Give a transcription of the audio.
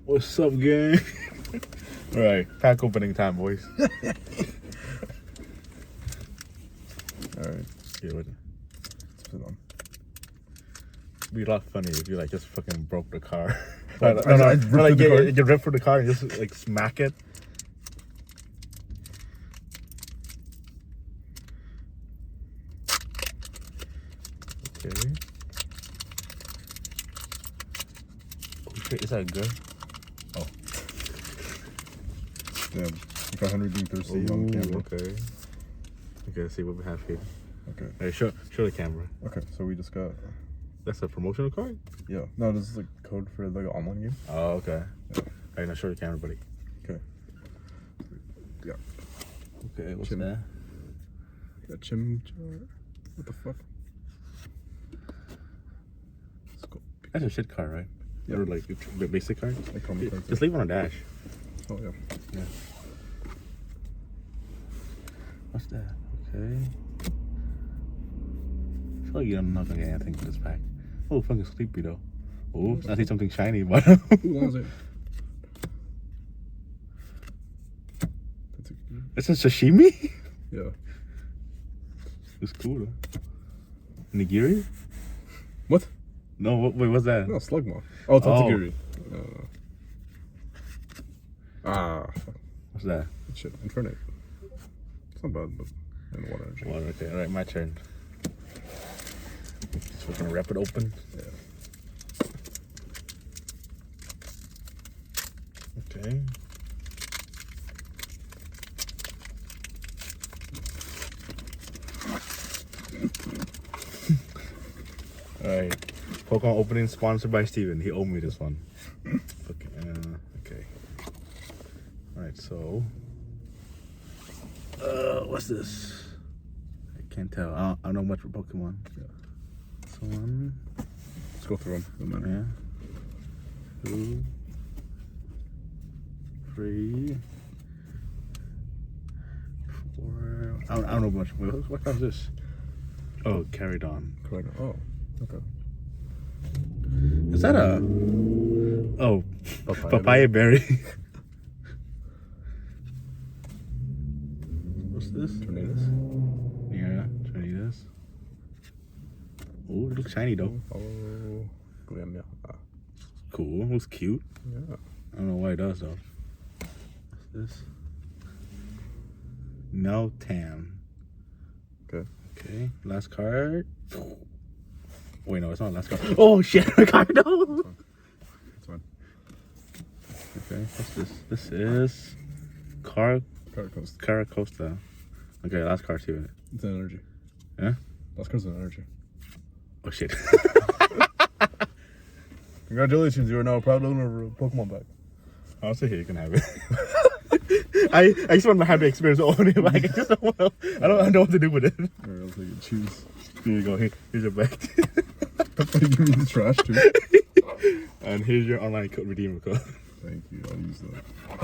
What's up, gang? All right, pack opening time, boys. All right. Yeah, what? Let's put it on. It'd be a lot funny if you like just fucking broke the car. I ripped through the car? You rip for the car and just like smack it. Okay. Oh shit, is that good? Oh. Damn. You got 130 on camera. Okay. Okay, let's see what we have here. Okay. Hey, show the camera. Okay, so we just got. That's a promotional card? Yeah. No, this is like code for like an online game. Oh, okay. Yeah. Alright, now show the camera, buddy. Okay. Yeah. Okay, what's Chim. that? Got chim. What the fuck? Let's go. That's a shit car, right? Yeah. Or like the basic car? Like common cards. Just leave it on the dash. Oh yeah. Yeah. What's that? Okay. I feel like I'm not gonna get anything for this pack. Oh, fucking sleepy though. Oh, I see something shiny, but Who wants it? That's a, it's a sashimi. yeah. It's cool though. Nigiri? What? No, wait, what's that? No, Slugma. Oh, it's Oh. Tatsugiri. Fuck. What's that? Shit. Infernape. It's not bad, but in the water energy. Water. Okay, all right, my turn. So we're gonna wrap it open. Yeah. Okay. Alright. Pokemon opening sponsored by Steven. He owed me this one. Okay. Alright, so. What's this? I can't tell. I don't know much for Pokemon. Yeah. This one. Let's go through them. Yeah. 2, 3, 4. I don't know much. What kind is this? Oh, carried on. Correct. Oh, okay. Is that a? Oh, papaya berry. What's this? Tornadoes. Yeah, tornadoes. Oh, it looks shiny though. Oh, Glamia. Cool. Looks cute. Yeah. I don't know why it does though. What's this? Meltan. Okay. Okay. Last card. Wait, no, it's not last card. Oh shit, Ricardo. It's fine. Okay, what's this? This is Caracost. Caracosta. Okay, last card too. It's an energy. Yeah? Last card's an energy. Oh shit. Congratulations, you are now a proud owner of a Pokemon bag. I'll say here you can have it. I just want to have the experience of owning it. Like, I don't know what to do with it. Alright, I'll take it. Choose. Here you go. Here's your bag. You give me the trash too. And here's your online code redeemer code. Thank you. I'll use that.